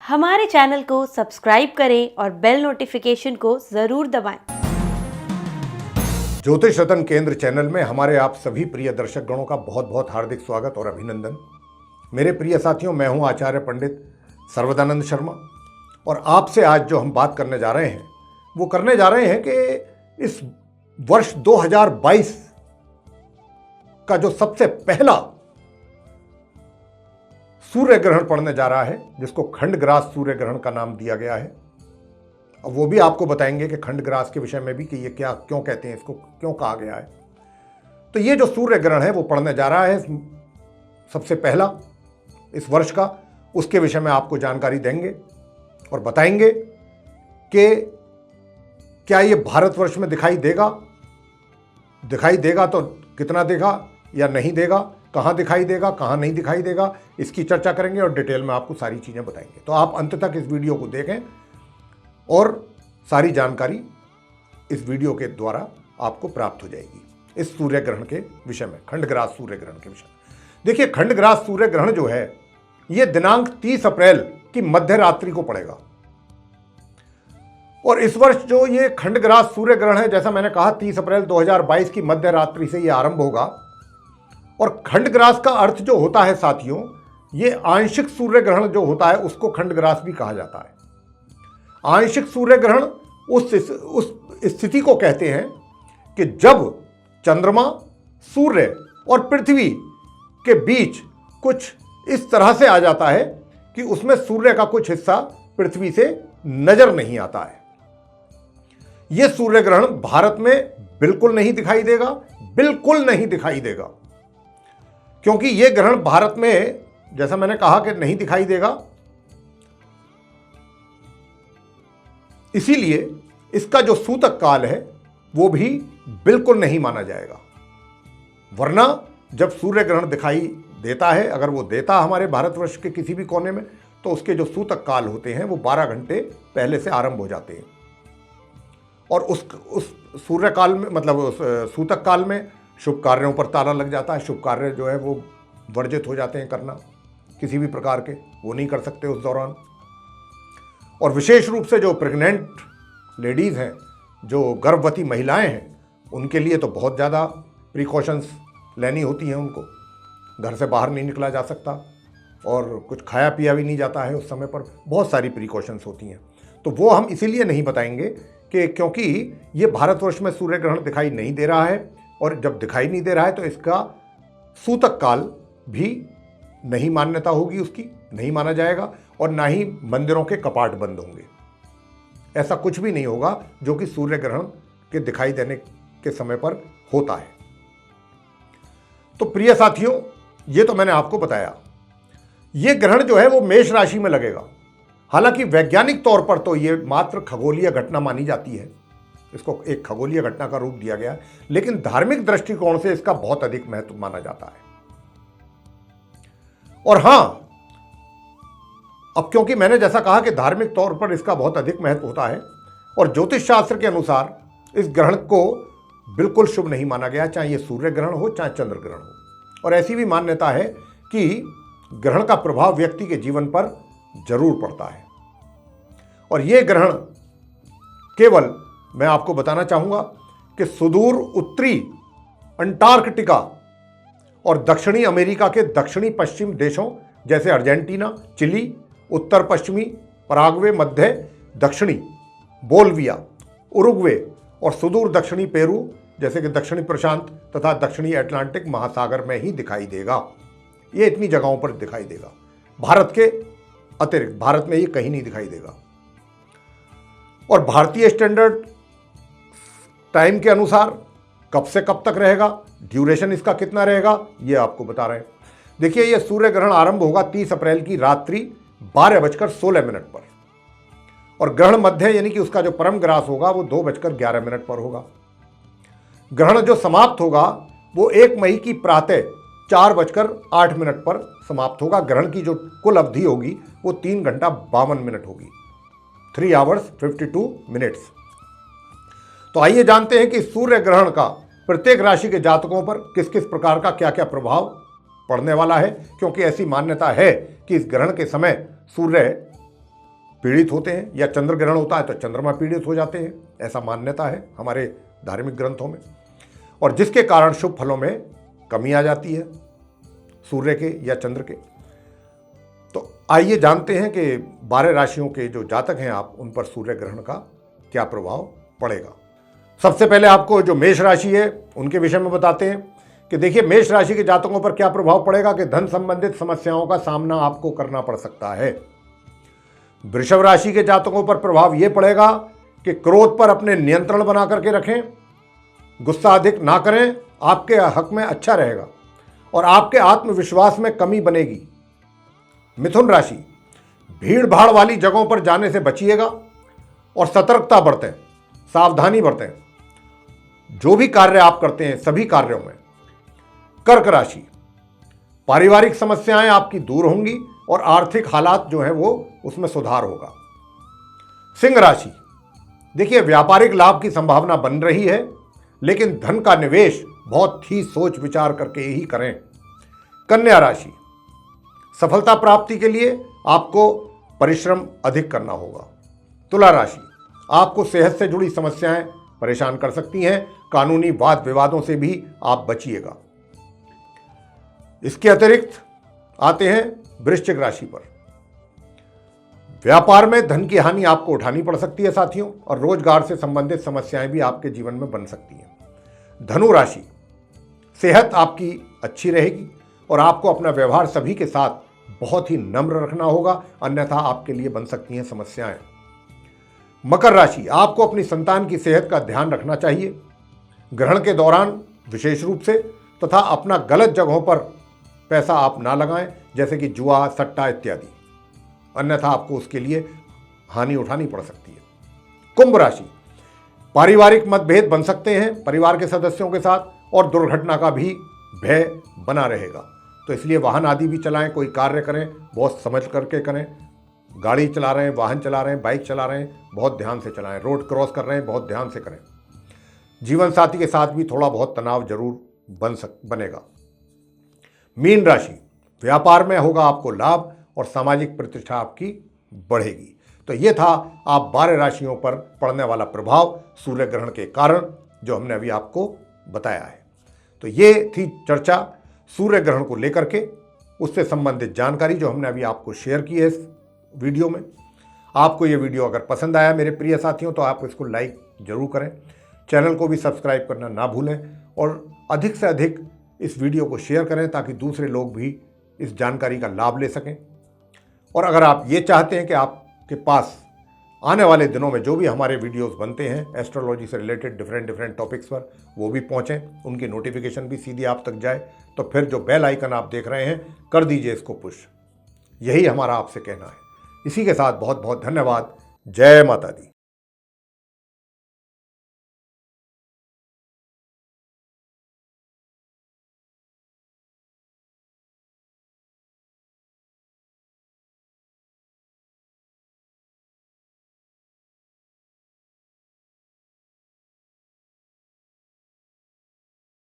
हमारे चैनल को सब्सक्राइब करें और बेल नोटिफिकेशन को जरूर दबाएं। ज्योतिष रतन केंद्र चैनल में हमारे आप सभी प्रिय दर्शक गणों का बहुत बहुत हार्दिक स्वागत और अभिनंदन। मेरे प्रिय साथियों, मैं हूं आचार्य पंडित सर्वदानंद शर्मा और आपसे आज जो हम बात करने जा रहे हैं वो करने जा रहे हैं कि इस वर्ष 2022 का जो सबसे पहला सूर्य ग्रहण पड़ने जा रहा है, जिसको खंडग्रास सूर्य ग्रहण का नाम दिया गया है। अब वो भी आपको बताएंगे कि खंडग्रास के विषय में भी कि ये क्या क्यों कहते हैं, इसको क्यों कहा गया है। तो ये जो सूर्य ग्रहण है वो पड़ने जा रहा है सबसे पहला इस वर्ष का, उसके विषय में आपको जानकारी देंगे और बताएंगे कि क्या ये भारतवर्ष में दिखाई देगा तो कितना देगा या नहीं देगा, कहाँ दिखाई देगा कहाँ नहीं दिखाई देगा, इसकी चर्चा करेंगे और डिटेल में आपको सारी चीज़ें बताएंगे। तो आप अंत तक इस वीडियो को देखें और सारी जानकारी इस वीडियो के द्वारा आपको प्राप्त हो जाएगी इस सूर्य ग्रहण के विषय में, खंडग्रास सूर्य ग्रहण के विषय में। देखिए, खंडग्रास सूर्य ग्रहण जो है ये दिनांक 30 अप्रैल की मध्य रात्रि को पड़ेगा और इस वर्ष जो ये खंडग्रास सूर्य ग्रहण है, जैसा मैंने कहा 30 अप्रैल 2022 की मध्य रात्रि से ये आरंभ होगा। और खंडग्रास का अर्थ जो होता है साथियों, ये आंशिक सूर्य ग्रहण जो होता है उसको खंडग्रास भी कहा जाता है। आंशिक सूर्य ग्रहण उस स्थिति को कहते हैं कि जब चंद्रमा, सूर्य और पृथ्वी के बीच कुछ इस तरह से आ जाता है कि उसमें सूर्य का कुछ हिस्सा पृथ्वी से नजर नहीं आता है। यह सूर्य ग्रहण भारत में बिल्कुल नहीं दिखाई देगा, बिल्कुल नहीं दिखाई देगा, क्योंकि यह ग्रहण भारत में, जैसा मैंने कहा कि नहीं दिखाई देगा, इसीलिए इसका जो सूतक काल है वो भी बिल्कुल नहीं माना जाएगा। वरना जब सूर्य ग्रहण दिखाई देता है, अगर वो देता हमारे भारतवर्ष के किसी भी कोने में, तो उसके जो सूतक काल होते हैं वो 12 घंटे पहले से आरंभ हो जाते हैं और उस सूर्य काल में, मतलब उस सूतक काल में शुभ कार्यों पर ताला लग जाता है। शुभ कार्य जो है वो वर्जित हो जाते हैं करना, किसी भी प्रकार के वो नहीं कर सकते उस दौरान। और विशेष रूप से जो प्रेग्नेंट लेडीज़ हैं, जो गर्भवती महिलाएं हैं, उनके लिए तो बहुत ज़्यादा प्रिकॉशंस लेनी होती हैं। उनको घर से बाहर नहीं निकला जा सकता और कुछ खाया पिया भी नहीं जाता है उस समय पर, बहुत सारी प्रिकॉशंस होती हैं। तो वो हम इसीलिए नहीं बताएंगे कि क्योंकि ये भारतवर्ष में सूर्य ग्रहण दिखाई नहीं दे रहा है और जब दिखाई नहीं दे रहा है तो इसका सूतक काल भी नहीं मान्यता होगी, उसकी नहीं माना जाएगा और ना ही मंदिरों के कपाट बंद होंगे। ऐसा कुछ भी नहीं होगा जो कि सूर्य ग्रहण के दिखाई देने के समय पर होता है। तो प्रिय साथियों, ये तो मैंने आपको बताया। ये ग्रहण जो है वो मेष राशि में लगेगा। हालांकि वैज्ञानिक तौर पर तो ये मात्र खगोलीय घटना मानी जाती है, इसको एक खगोलीय घटना का रूप दिया गया है, लेकिन धार्मिक दृष्टिकोण से इसका बहुत अधिक महत्व माना जाता है। और हां, अब क्योंकि मैंने जैसा कहा कि धार्मिक तौर पर इसका बहुत अधिक महत्व होता है और ज्योतिष शास्त्र के अनुसार इस ग्रहण को बिल्कुल शुभ नहीं माना गया, चाहे ये सूर्य ग्रहण हो चाहे चंद्र ग्रहण हो। और ऐसी भी मान्यता है कि ग्रहण का प्रभाव व्यक्ति के जीवन पर जरूर पड़ता है। और यह ग्रहण केवल, मैं आपको बताना चाहूंगा कि सुदूर उत्तरी अंटार्कटिका और दक्षिणी अमेरिका के दक्षिणी पश्चिम देशों जैसे अर्जेंटीना, चिली, उत्तर पश्चिमी पराग्वे, मध्य दक्षिणी बोल्विया, उरुग्वे और सुदूर दक्षिणी पेरू जैसे कि दक्षिणी प्रशांत तथा दक्षिणी अटलांटिक महासागर में ही दिखाई देगा। ये इतनी जगहों पर दिखाई देगा, भारत के अतिरिक्त। भारत में ये कहीं नहीं दिखाई देगा। और भारतीय स्टैंडर्ड टाइम के अनुसार कब से कब तक रहेगा, ड्यूरेशन इसका कितना रहेगा, ये आपको बता रहे हैं। देखिए, ये सूर्य ग्रहण आरंभ होगा 30 अप्रैल की रात्रि 12:16 पर और ग्रहण मध्य यानी कि उसका जो परम ग्रास होगा वो 2:11 पर होगा। ग्रहण जो समाप्त होगा वो 1 मई की प्रातः 4:08 पर समाप्त होगा। ग्रहण की जो कुल अवधि होगी वो 3 घंटा 52 मिनट होगी, 3 hours 52 minutes। तो आइए जानते हैं कि सूर्य ग्रहण का प्रत्येक राशि के जातकों पर किस किस प्रकार का क्या क्या प्रभाव पड़ने वाला है, क्योंकि ऐसी मान्यता है कि इस ग्रहण के समय सूर्य पीड़ित होते हैं, या चंद्र ग्रहण होता है तो चंद्रमा पीड़ित हो जाते हैं, ऐसा मान्यता है हमारे धार्मिक ग्रंथों में, और जिसके कारण शुभ फलों में कमी आ जाती है सूर्य के या चंद्र के। तो आइए जानते हैं कि 12 राशियों के जो जातक हैं आप, उन पर सूर्य ग्रहण का क्या प्रभाव पड़ेगा। सबसे पहले आपको जो मेष राशि है उनके विषय में बताते हैं कि देखिए, मेष राशि के जातकों पर क्या प्रभाव पड़ेगा कि धन संबंधित समस्याओं का सामना आपको करना पड़ सकता है। वृषभ राशि के जातकों पर प्रभाव यह पड़ेगा कि क्रोध पर अपने नियंत्रण बना करके रखें, गुस्सा अधिक ना करें, आपके हक में अच्छा रहेगा और आपके आत्मविश्वास में कमी बनेगी। मिथुन राशि, भीड़ भाड़ वाली जगहों पर जाने से बचिएगा और सतर्कता बरतें, सावधानी बरतें जो भी कार्य आप करते हैं सभी कार्यों में। कर्क राशि, पारिवारिक समस्याएं आपकी दूर होंगी और आर्थिक हालात जो है वो उसमें सुधार होगा। सिंह राशि, देखिए, व्यापारिक लाभ की संभावना बन रही है, लेकिन धन का निवेश बहुत ही सोच विचार करके ही करें। कन्या राशि, सफलता प्राप्ति के लिए आपको परिश्रम अधिक करना होगा। तुला राशि, आपको सेहत से जुड़ी समस्याएं परेशान कर सकती हैं, कानूनी वाद विवादों से भी आप बचिएगा। इसके अतिरिक्त आते हैं वृश्चिक राशि पर। व्यापार में धन की हानि आपको उठानी पड़ सकती है साथियों, और रोजगार से संबंधित समस्याएं भी आपके जीवन में बन सकती हैं। धनु राशि, सेहत आपकी अच्छी रहेगी और आपको अपना व्यवहार सभी के साथ बहुत ही नम्र रखना होगा, अन्यथा आपके लिए बन सकती हैं समस्याएं। मकर राशि, आपको अपनी संतान की सेहत का ध्यान रखना चाहिए ग्रहण के दौरान विशेष रूप से, तथा अपना गलत जगहों पर पैसा आप ना लगाएं, जैसे कि जुआ, सट्टा इत्यादि, अन्यथा आपको उसके लिए हानि उठानी पड़ सकती है। कुंभ राशि, पारिवारिक मतभेद बन सकते हैं परिवार के सदस्यों के साथ, और दुर्घटना का भी भय बना रहेगा, तो इसलिए वाहन आदि भी चलाएं, कोई कार्य करें बहुत समझ करके करें। गाड़ी चला रहे हैं, वाहन चला रहे हैं, बाइक चला रहे हैं, बहुत ध्यान से चलाएं। रोड क्रॉस कर रहे हैं, बहुत ध्यान से करें। जीवन साथी के साथ भी थोड़ा बहुत तनाव जरूर बनेगा। मीन राशि, व्यापार में होगा आपको लाभ और सामाजिक प्रतिष्ठा आपकी बढ़ेगी। तो ये था आप 12 राशियों पर पड़ने वाला प्रभाव सूर्य ग्रहण के कारण, जो हमने अभी आपको बताया है। तो ये थी चर्चा सूर्य ग्रहण को लेकर के, उससे संबंधित जानकारी जो हमने अभी आपको शेयर की है इस वीडियो में। आपको ये वीडियो अगर पसंद आया मेरे प्रिय साथियों, तो आप इसको लाइक जरूर करें, चैनल को भी सब्सक्राइब करना ना भूलें, और अधिक से अधिक इस वीडियो को शेयर करें ताकि दूसरे लोग भी इस जानकारी का लाभ ले सकें। और अगर आप ये चाहते हैं कि आपके पास आने वाले दिनों में जो भी हमारे वीडियोस बनते हैं एस्ट्रोलॉजी से रिलेटेड डिफरेंट टॉपिक्स पर, वो भी पहुंचें, उनकी नोटिफिकेशन भी सीधी आप तक जाए, तो फिर जो बेल आइकन आप देख रहे हैं कर दीजिए इसको पुश। यही हमारा आपसे कहना है। इसी के साथ बहुत बहुत धन्यवाद। जय माता दी।